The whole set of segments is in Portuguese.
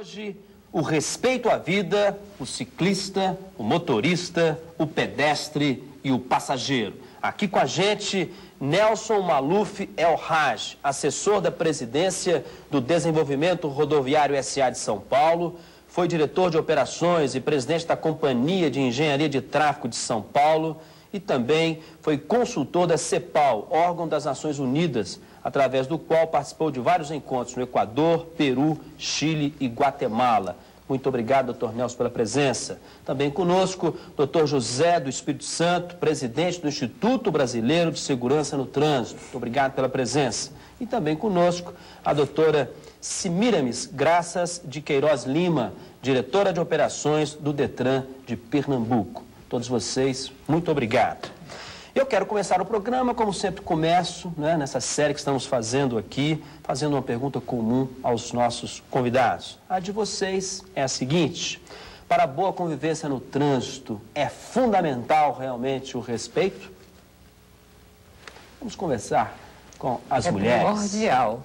hoje, o respeito à vida, o ciclista, o motorista, o pedestre e o passageiro. Aqui com a gente, Nelson Maluf El-Haj, assessor da Presidência do Desenvolvimento Rodoviário S.A. de São Paulo, foi diretor de operações e presidente da Companhia de Engenharia de Tráfego de São Paulo e também foi consultor da CEPAL, órgão das Nações Unidas, através do qual participou de vários encontros no Equador, Peru, Chile e Guatemala. Muito obrigado, doutor Nelson, pela presença. Também conosco, doutor José do Espírito Santo, presidente do Instituto Brasileiro de Segurança no Trânsito. Muito obrigado pela presença. E também conosco, a doutora Semiramis Graças de Queiroz Lima, diretora de operações do Detran de Pernambuco. Todos vocês, muito obrigado. Eu quero começar o programa, como sempre começo, nessa série que estamos fazendo aqui, fazendo uma pergunta comum aos nossos convidados. A de vocês é a seguinte: para a boa convivência no trânsito, é fundamental realmente o respeito? Vamos conversar com as mulheres. É primordial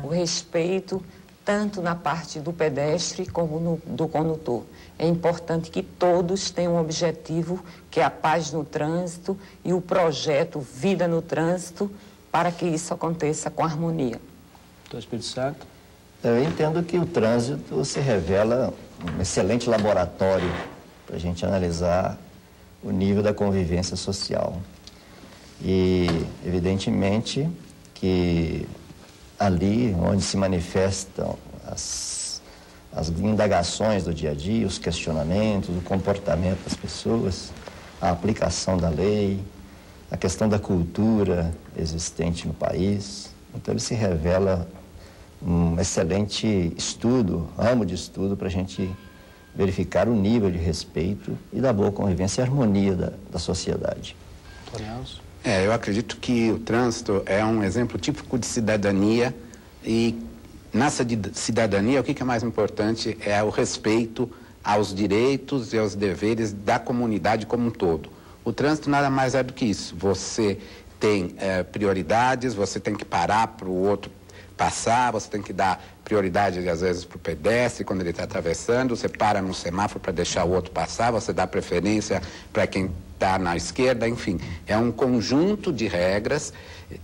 o respeito, tanto na parte do pedestre como do condutor. É importante que todos tenham um objetivo, que é a paz no trânsito e o projeto Vida no Trânsito, para que isso aconteça com harmonia. Doutor Espírito Santo? Eu entendo que o trânsito se revela um excelente laboratório para a gente analisar o nível da convivência social. E, evidentemente, que ali onde se manifestam as indagações do dia a dia, os questionamentos, o comportamento das pessoas, a aplicação da lei, a questão da cultura existente no país. Então, ele se revela um excelente estudo, ramo de estudo, para a gente verificar o nível de respeito e da boa convivência e harmonia da sociedade. Eu acredito que o trânsito é um exemplo típico de cidadania e na cidadania, o que é mais importante é o respeito aos direitos e aos deveres da comunidade como um todo. O trânsito nada mais é do que isso. Você tem prioridades, você tem que parar para o outro passar, você tem que dar prioridade, às vezes, para o pedestre quando ele está atravessando, você para no semáforo para deixar o outro passar, você dá preferência para quem está na esquerda, enfim. É um conjunto de regras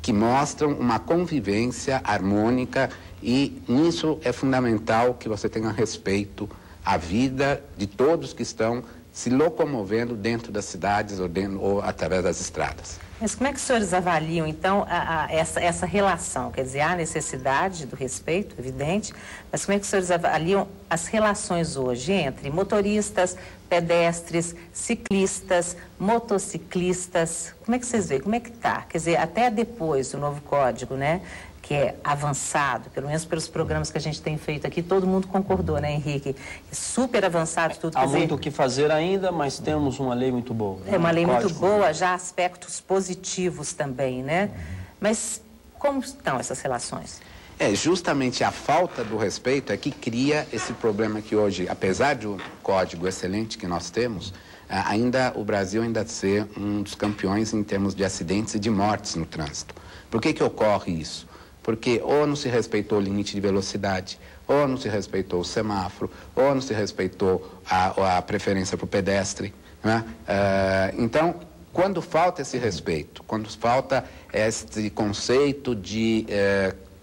que mostram uma convivência harmônica. E nisso é fundamental que você tenha respeito à vida de todos que estão se locomovendo dentro das cidades ou através das estradas. Mas como é que os senhores avaliam, então, essa relação? Quer dizer, há necessidade do respeito, evidente, mas como é que os senhores avaliam as relações hoje entre motoristas, pedestres, ciclistas, motociclistas? Como é que vocês veem? Como é que está? Quer dizer, até depois do novo código, né? Que é avançado, pelo menos pelos programas que a gente tem feito aqui, todo mundo concordou, né, Henrique? É super avançado tudo. Há muito o que fazer ainda, mas temos uma lei muito boa. É uma lei muito boa, já há aspectos positivos também, né? Mas como estão essas relações? Justamente a falta do respeito é que cria esse problema que hoje, apesar de um código excelente que nós temos, o Brasil ainda ser um dos campeões em termos de acidentes e de mortes no trânsito. Por que ocorre isso? Porque ou não se respeitou o limite de velocidade, ou não se respeitou o semáforo, ou não se respeitou a preferência para o pedestre, né? Então, quando falta esse respeito, quando falta esse conceito de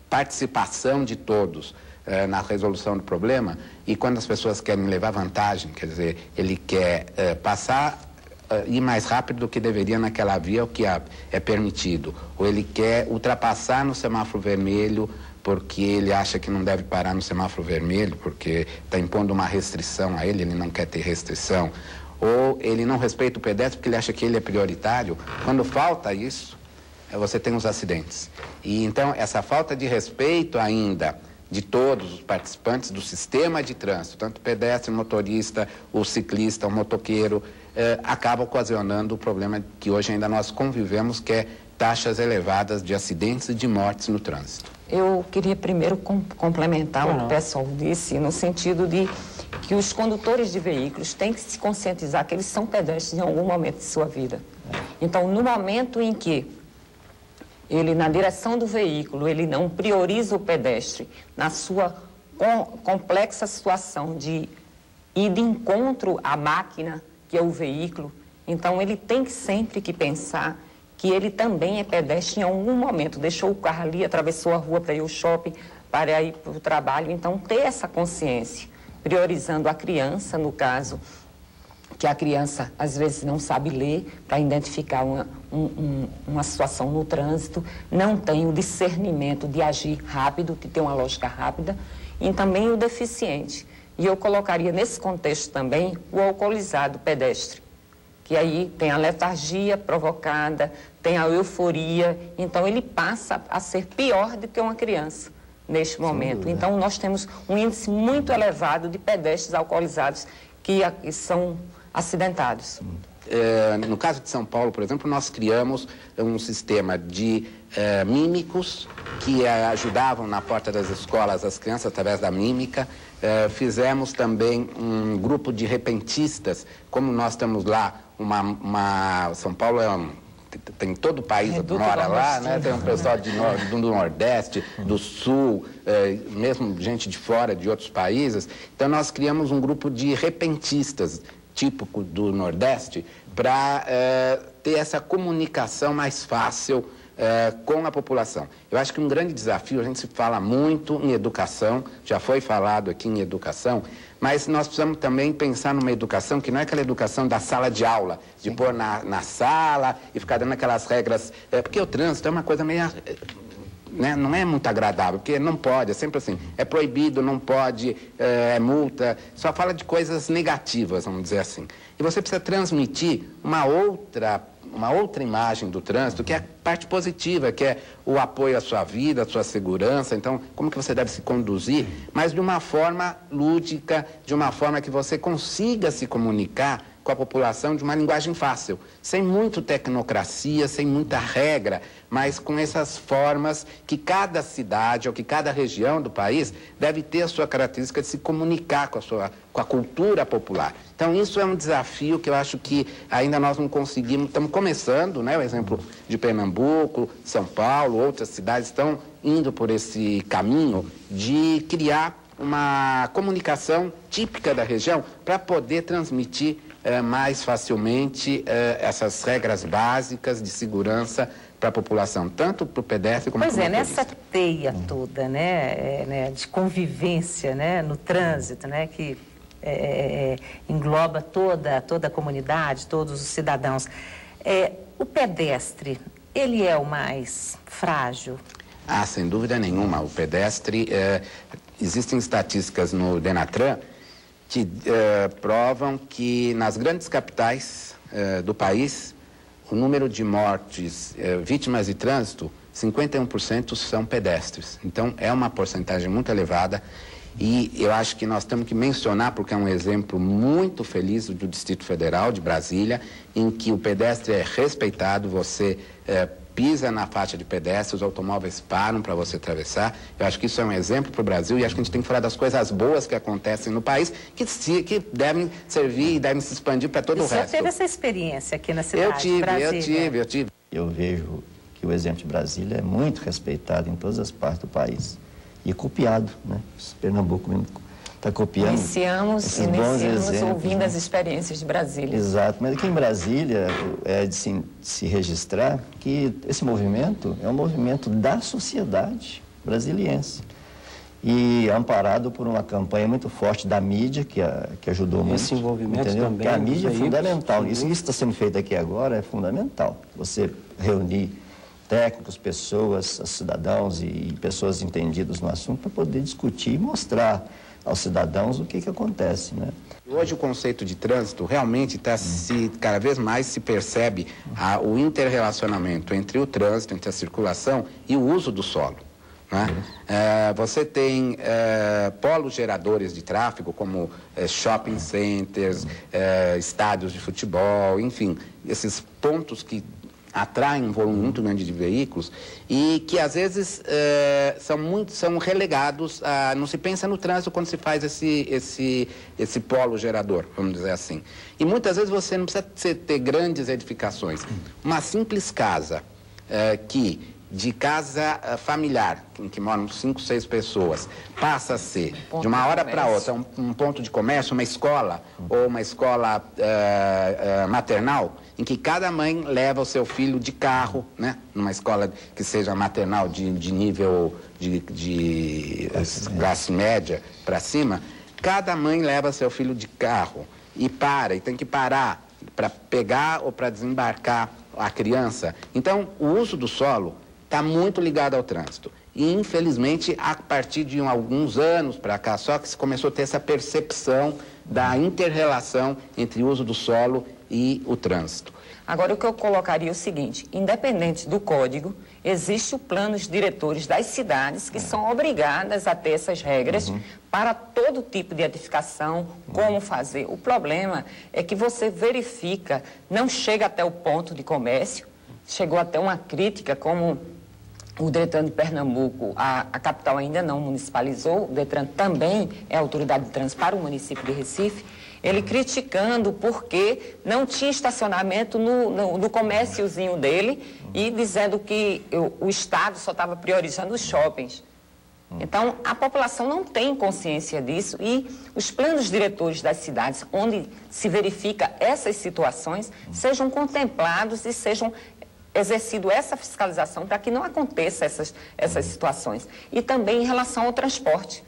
participação de todos na resolução do problema, e quando as pessoas querem levar vantagem, quer dizer, ele quer ir mais rápido do que deveria naquela via, o que é permitido. Ou ele quer ultrapassar no semáforo vermelho porque ele acha que não deve parar no semáforo vermelho, porque está impondo uma restrição a ele não quer ter restrição. Ou ele não respeita o pedestre porque ele acha que ele é prioritário. Quando falta isso, você tem os acidentes. E então, essa falta de respeito ainda de todos os participantes do sistema de trânsito, tanto o pedestre, o motorista, o ciclista, o motoqueiro, acaba ocasionando o problema que hoje ainda nós convivemos, que é taxas elevadas de acidentes e de mortes no trânsito. Eu queria primeiro complementar o que o pessoal disse, no sentido de que os condutores de veículos têm que se conscientizar que eles são pedestres em algum momento de sua vida. Então, no momento em que ele, na direção do veículo, ele não prioriza o pedestre na sua complexa situação de ir de encontro à máquina, que é o veículo. Então, ele tem sempre que pensar que ele também é pedestre em algum momento. Deixou o carro ali, atravessou a rua para ir ao shopping, para ir para o trabalho. Então, ter essa consciência, priorizando a criança, no caso, que a criança, às vezes, não sabe ler para identificar uma situação no trânsito, não tem o discernimento de agir rápido, de ter uma lógica rápida, e também o deficiente. E eu colocaria nesse contexto também o alcoolizado pedestre, que aí tem a letargia provocada, tem a euforia, então ele passa a ser pior do que uma criança neste momento. Então, nós temos um índice muito elevado de pedestres alcoolizados que são acidentados. No caso de São Paulo, por exemplo, nós criamos um sistema de mímicos que ajudavam na porta das escolas as crianças através da mímica. Fizemos também um grupo de repentistas, como nós temos lá, São Paulo tem todo o país que mora lá, né? Tem um pessoal do Nordeste, do Sul, mesmo gente de fora, de outros países. Então, nós criamos um grupo de repentistas, típico do Nordeste, para ter essa comunicação mais fácil com a população. Eu acho que um grande desafio, a gente se fala muito em educação, já foi falado aqui em educação, mas nós precisamos também pensar numa educação que não é aquela educação da sala de aula, de pôr na sala e ficar dando aquelas regras, porque o trânsito é uma coisa meio... Né? Não é muito agradável, porque não pode, é sempre assim, é proibido, não pode, é multa, só fala de coisas negativas, vamos dizer assim. E você precisa transmitir uma outra imagem do trânsito, que é a parte positiva, que é o apoio à sua vida, à sua segurança, então, como que você deve se conduzir, mas de uma forma lúdica, de uma forma que você consiga se comunicar com a população de uma linguagem fácil, sem muito tecnocracia, sem muita regra, mas com essas formas que cada cidade ou que cada região do país deve ter a sua característica de se comunicar com a cultura popular. Então, isso é um desafio que eu acho que ainda nós não conseguimos, estamos começando, né? O exemplo de Pernambuco, São Paulo, outras cidades estão indo por esse caminho de criar uma comunicação típica da região para poder transmitir mais facilmente essas regras básicas de segurança para a população, tanto para o pedestre como para o motorista. Pois é, nessa teia toda, né, de convivência, né, no trânsito, né, que engloba toda a comunidade, todos os cidadãos. O pedestre, ele é o mais frágil? Ah, sem dúvida nenhuma. O pedestre, existem estatísticas no Denatran que provam que nas grandes capitais do país, o número de mortes vítimas de trânsito, 51% são pedestres. Então, é uma porcentagem muito elevada e eu acho que nós temos que mencionar, porque é um exemplo muito feliz do Distrito Federal de Brasília, em que o pedestre é respeitado, você pisa na faixa de pedestre, os automóveis param para você atravessar. Eu acho que isso é um exemplo para o Brasil e acho que a gente tem que falar das coisas boas que acontecem no país, que devem servir e devem se expandir para todo o resto. Você teve essa experiência aqui na cidade de Brasília? Eu tive. Eu vejo que o exemplo de Brasília é muito respeitado em todas as partes do país e copiado, né? Pernambuco mesmo está copiando. Iniciamos ouvindo, né, as experiências de Brasília. Exato, mas aqui em Brasília é de se registrar que esse movimento é um movimento da sociedade brasiliense e amparado por uma campanha muito forte da mídia que ajudou muito. Esse envolvimento também. Porque a mídia é fundamental. Isso que está sendo feito aqui agora é fundamental. Você reunir técnicos, pessoas, cidadãos e pessoas entendidas no assunto para poder discutir e mostrar aos cidadãos o que acontece, né? Hoje o conceito de trânsito realmente cada vez mais se percebe o interrelacionamento entre o trânsito, entre a circulação e o uso do solo, né? Você tem polos geradores de tráfego como shopping centers, estádios de futebol, enfim, esses pontos que atraem um volume muito grande de veículos e que às vezes são relegados não se pensa no trânsito quando se faz esse polo gerador, vamos dizer assim. E muitas vezes você não precisa ter grandes edificações. Uma simples casa que de casa familiar, em que moram 5, 6 pessoas, passa a ser, de uma hora para outra, um ponto de comércio, uma escola ou uma escola maternal, em que cada mãe leva o seu filho de carro, né? Numa escola que seja maternal de nível de classe média para cima, cada mãe leva seu filho de carro e tem que parar para pegar ou para desembarcar a criança. Então, o uso do solo está muito ligado ao trânsito. E, infelizmente, a partir de alguns anos para cá, só que se começou a ter essa percepção da inter-relação entre o uso do solo e o trânsito. Agora, o que eu colocaria é o seguinte: independente do código, existem os planos diretores das cidades que são obrigadas a ter essas regras para todo tipo de edificação, como fazer. O problema é que você verifica, não chega até o ponto de comércio, chegou até uma crítica, como o Detran de Pernambuco, a capital ainda não municipalizou, o Detran também é autoridade de trânsito para o município de Recife, ele criticando porque não tinha estacionamento no comérciozinho dele e dizendo que o Estado só estava priorizando os shoppings. Então, a população não tem consciência disso e os planos diretores das cidades, onde se verifica essas situações, sejam contemplados e sejam exercido essa fiscalização para que não aconteça essas situações. E também em relação ao transporte,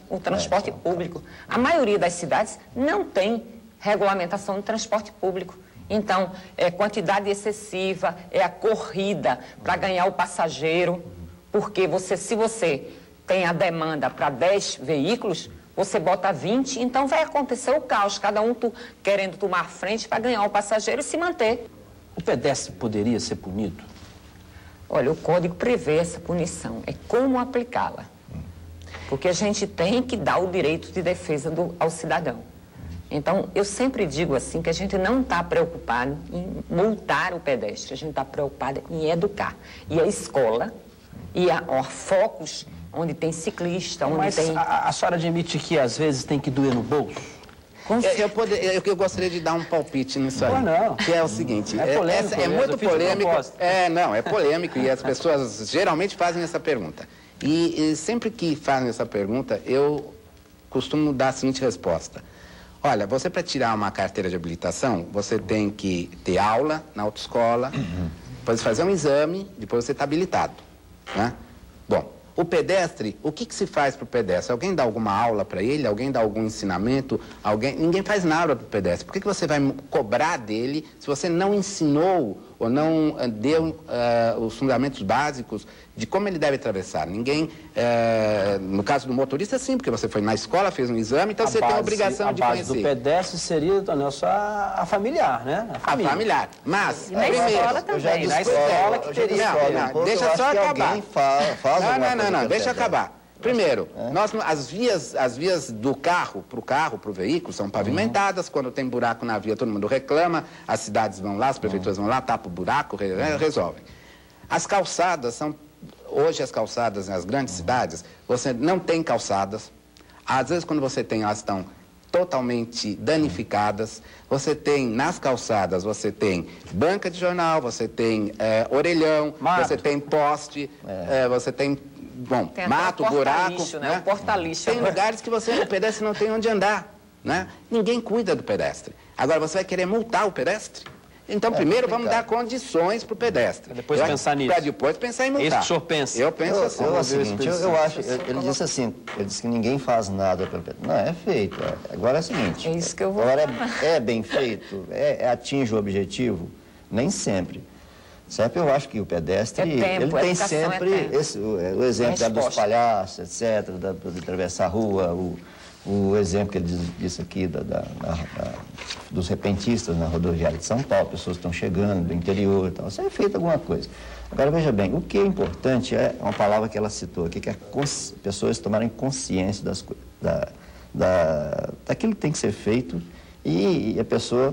o transporte público. A maioria das cidades não tem regulamentação de transporte público. Então, é quantidade excessiva, é a corrida para ganhar o passageiro, porque se você tem a demanda para 10 veículos, você bota 20, então vai acontecer o caos, cada um querendo tomar a frente para ganhar o passageiro e se manter. O pedestre poderia ser punido? Olha, o código prevê essa punição, é como aplicá-la. Porque a gente tem que dar o direito de defesa ao cidadão. Então, eu sempre digo assim que a gente não está preocupado em multar o pedestre, a gente está preocupado em educar. E a escola, e a focos onde tem ciclista, onde Mas tem... a senhora admite que às vezes tem que doer no bolso? Eu gostaria de dar um palpite nisso aí. Não. Que é o seguinte, É polêmico, é muito polêmico. É polêmico e as pessoas geralmente fazem essa pergunta. E sempre que fazem essa pergunta, eu costumo dar a seguinte resposta. Olha, você para tirar uma carteira de habilitação, você tem que ter aula na autoescola, depois fazer um exame, depois você está habilitado, né? Bom, o pedestre, o que se faz para o pedestre? Alguém dá alguma aula para ele? Alguém dá algum ensinamento? Ninguém faz nada para o pedestre. Por que você vai cobrar dele se você não ensinou ou não deu os fundamentos básicos de como ele deve atravessar? Ninguém, no caso do motorista, sim, porque você foi na escola, fez um exame, então você tem a obrigação de conhecer. A base do pedestre seria, Nelson, a familiar, né? A familiar. Mas, na escola também. Na escola que teria. Não, deixa só acabar. Não, deixa eu acabar. Primeiro, as vias do carro para o veículo são pavimentadas. Quando tem buraco na via, todo mundo reclama. As cidades vão lá, as prefeituras vão lá, tapam o buraco, resolvem. As calçadas hoje as calçadas nas grandes cidades, você não tem calçadas. Às vezes, quando você tem, elas estão totalmente danificadas. Você tem, nas calçadas, você tem banca de jornal, você tem orelhão, você tem poste, você tem... Bom, tem mato, buraco, né? O porta-lixo. Tem lugares que o pedestre não tem onde andar, né? Ninguém cuida do pedestre. Agora, você vai querer multar o pedestre? Então, primeiro, vamos dar condições para o pedestre. Depois pensar nisso. Para depois pensar em multar. Isso que o senhor pensa. Eu penso assim. Eu acho, ele disse assim, ele disse que ninguém faz nada pelo pedestre. Não, é feito. Agora é o seguinte. É isso que eu vou Agora é bem feito? Atinge o objetivo? Nem sempre. Sempre eu acho que o pedestre, ele tem sempre o exemplo dos palhaços, etc., de atravessar a rua, o exemplo que ele disse aqui dos repentistas na rodoviária de São Paulo, pessoas que estão chegando do interior e tal. Isso é feito alguma coisa. Agora, veja bem, o que é importante é uma palavra que ela citou aqui, que é pessoas tomarem consciência daquilo que tem que ser feito e a pessoa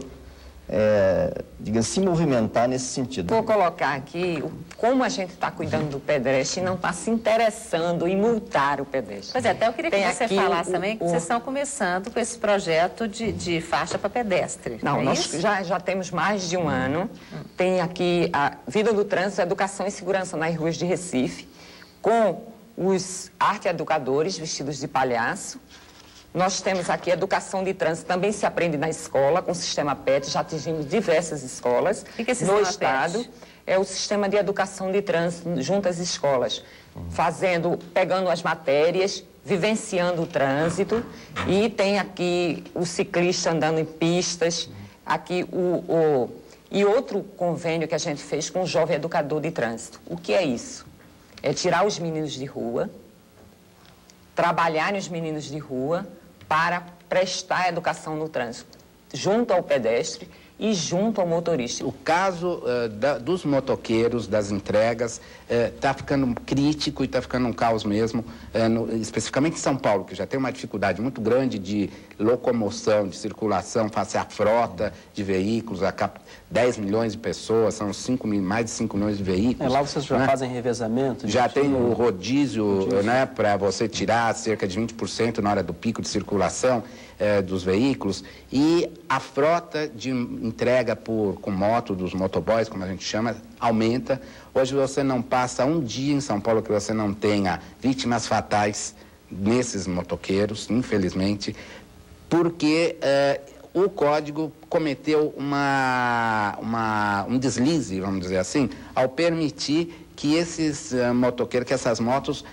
digamos, se movimentar nesse sentido. Vou colocar aqui como a gente está cuidando do pedestre e não está se interessando em multar o pedestre. Pois é, até eu queria que você falasse também que vocês estão começando com esse projeto de faixa para pedestre. Não, nós já temos mais de um ano. Tem aqui a Vida do Trânsito, Educação e Segurança nas ruas de Recife, com os arte-educadores vestidos de palhaço. Nós temos aqui Educação de Trânsito, também se aprende na escola, com o sistema PET, já atingimos diversas escolas no estado. PET? É o sistema de educação de trânsito junto às escolas, pegando as matérias, vivenciando o trânsito, e tem aqui o ciclista andando em pistas, aqui e outro convênio que a gente fez com o Jovem Educador de Trânsito. O que é isso? É tirar os meninos de rua, trabalhar os meninos de rua para prestar educação no trânsito, junto ao pedestre e junto ao motorista. O caso dos motoqueiros, das entregas, está ficando crítico e está ficando um caos mesmo, especificamente em São Paulo, que já tem uma dificuldade muito grande de locomoção, de circulação, face à frota de veículos, 10 milhões de pessoas, são mais de 5 milhões de veículos. Lá vocês já fazem revezamento? Já tem o rodízio, né, para você tirar cerca de 20% na hora do pico de circulação dos veículos, e a frota de entrega com moto, dos motoboys, como a gente chama, aumenta. Hoje você não passa um dia em São Paulo que você não tenha vítimas fatais nesses motoqueiros, infelizmente, porque o Código cometeu um deslize, vamos dizer assim, ao permitir que esses motoqueiros, que essas motos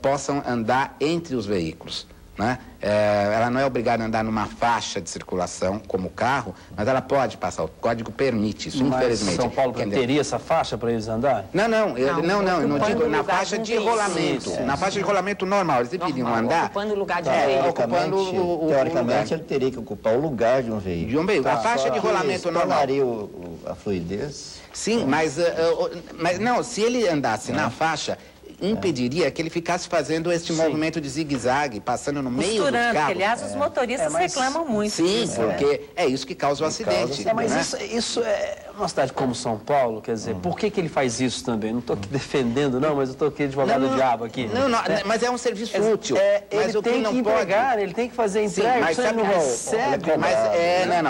possam andar entre os veículos, né? Ela não é obrigada a andar numa faixa de circulação como o carro, mas ela pode passar. O Código permite isso, infelizmente. São Paulo teria essa faixa para eles andarem? Não, eu não digo na faixa de rolamento. Na faixa de rolamento normal, eles deveriam andar. Ocupando o lugar de um veículo. Teoricamente, ele teria que ocupar o lugar de um veículo. De um veículo. A faixa de rolamento normal. A fluidez? Sim, mas não, se ele andasse na faixa, impediria que ele ficasse fazendo este movimento de zigue-zague, passando no meio dos carros. Que, aliás, os motoristas reclamam muito. Sim, porque é isso que causa o acidente. Mas isso é uma cidade como São Paulo, quer dizer, por que ele faz isso também? Não estou aqui defendendo, não, mas eu estou aqui advogado do diabo aqui. Não, mas é um serviço útil. Ele tem que entregar, ele tem que fazer entrega, mas sabe, não recebe.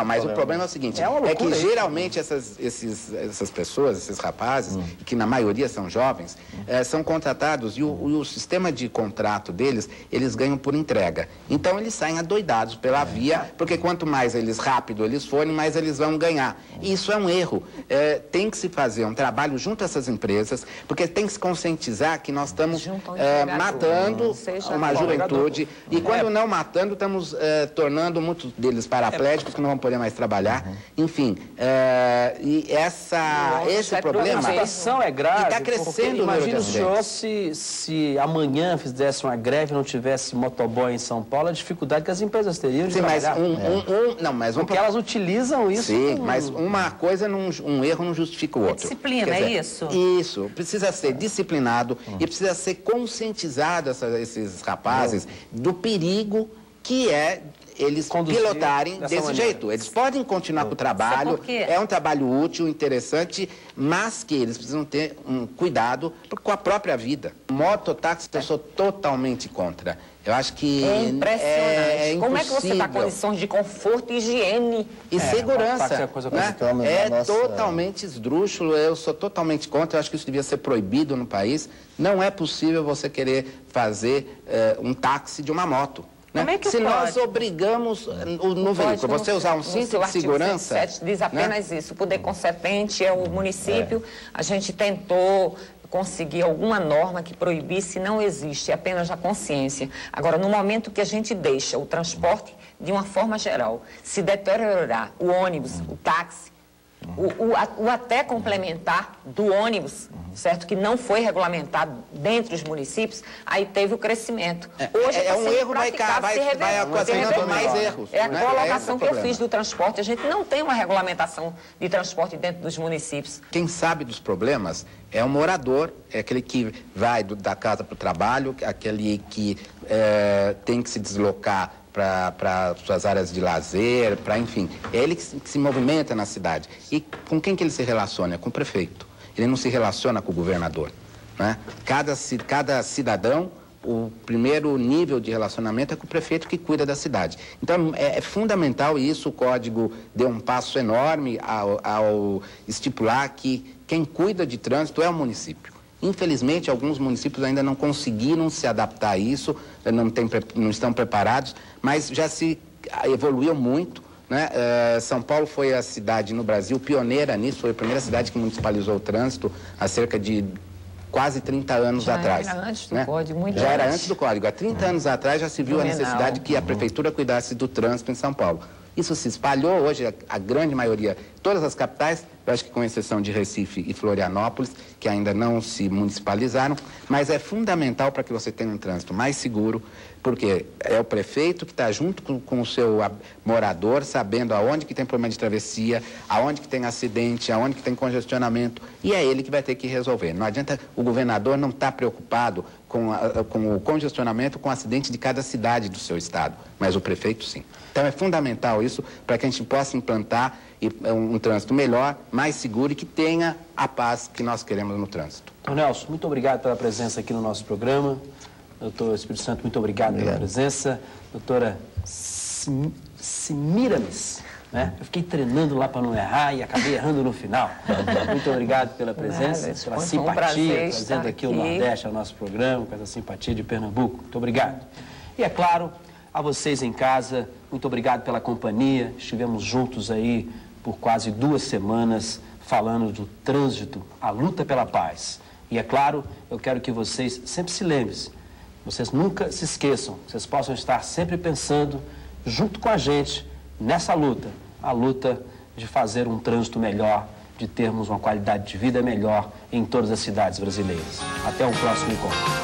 Mas o problema é o seguinte, é que geralmente essas pessoas, esses rapazes, que na maioria são jovens, são contratados e o sistema de contrato deles, eles ganham por entrega. Então eles saem adoidados pela via, porque quanto mais rápido eles forem, mais eles vão ganhar. E isso é um erro. Tem que se fazer um trabalho junto a essas empresas, porque tem que se conscientizar que nós estamos matando uma juventude, e quando não matando, estamos tornando muitos deles paraplégicos, que não vão poder mais trabalhar. Enfim, e esse problema... A situação é grave, e está crescendo o número de acidentes. Se amanhã fizesse uma greve e não tivesse motoboy em São Paulo, a dificuldade que as empresas teriam de trabalhar. Porque elas utilizam isso. Sim, mas uma coisa, um erro não justifica o outro. Disciplina, é isso? Isso. Precisa ser disciplinado e precisa ser conscientizado esses rapazes do perigo que é eles pilotarem desse jeito. Eles podem continuar com o trabalho, é um trabalho útil, interessante, mas que eles precisam ter um cuidado com a própria vida. Mototáxi, eu sou totalmente contra. Eu acho que é impressionante. Como é que você dá impossível. Condições de conforto, higiene E segurança, né? Totalmente esdrúxulo, eu sou totalmente contra, eu acho que isso devia ser proibido no país. Não é possível você querer fazer um táxi de uma moto. Como é que se nós obrigamos no veículo, você usar um cinto de segurança... O artigo 107 diz apenas isso. O poder concedente é o município. A gente tentou conseguir alguma norma que proibisse, não existe, é apenas a consciência. Agora, no momento que a gente deixa o transporte, de uma forma geral, se deteriorar o ônibus, o táxi, o até complementar do ônibus, certo? Que não foi regulamentado dentro dos municípios, aí teve o crescimento. Hoje um erro vai ocasionando mais erros. É a colocação que eu fiz do transporte. A gente não tem uma regulamentação de transporte dentro dos municípios. Quem sabe dos problemas é o morador, é aquele que vai da casa para o trabalho, aquele que tem que se deslocar para suas áreas de lazer, para, enfim, é ele que se movimenta na cidade. E com quem que ele se relaciona? Com o prefeito. Ele não se relaciona com o governador, né? Cada cidadão, o primeiro nível de relacionamento é com o prefeito que cuida da cidade. Então, é fundamental, e isso o Código deu um passo enorme ao estipular que quem cuida de trânsito é o município. Infelizmente, alguns municípios ainda não conseguiram se adaptar a isso, não estão preparados, mas já se evoluiu muito, né? São Paulo foi a cidade no Brasil pioneira nisso, foi a primeira cidade que municipalizou o trânsito há cerca de quase 30 anos atrás. Já era antes do né? Código, muito Já era antes. antes do Código. Há 30 anos atrás já se viu a necessidade que a Prefeitura cuidasse do trânsito em São Paulo. Isso se espalhou hoje, a grande maioria, todas as capitais, eu acho que com exceção de Recife e Florianópolis, que ainda não se municipalizaram, mas é fundamental para que você tenha um trânsito mais seguro, porque é o prefeito que está junto com o seu morador, sabendo aonde que tem problema de travessia, aonde que tem acidente, aonde que tem congestionamento, e é ele que vai ter que resolver. Não adianta o governador não estar preocupado com o congestionamento, com o acidente de cada cidade do seu estado, mas o prefeito sim. Então é fundamental isso para que a gente possa implantar um trânsito melhor, mais seguro e que tenha a paz que nós queremos no trânsito. Doutor Nelson, muito obrigado pela presença aqui no nosso programa. Doutor Espírito Santo, muito obrigado pela presença. Doutora Semiramis, né? Eu fiquei treinando lá para não errar e acabei errando no final. Muito obrigado pela presença, pela simpatia, trazendo aqui o Nordeste ao nosso programa, com essa simpatia de Pernambuco. Muito obrigado. E é claro, a vocês em casa, muito obrigado pela companhia. Estivemos juntos aí por quase 2 semanas falando do trânsito, a luta pela paz. E é claro, eu quero que vocês sempre se lembrem, vocês nunca se esqueçam, vocês possam estar sempre pensando junto com a gente nessa luta, a luta de fazer um trânsito melhor, de termos uma qualidade de vida melhor em todas as cidades brasileiras. Até o próximo encontro.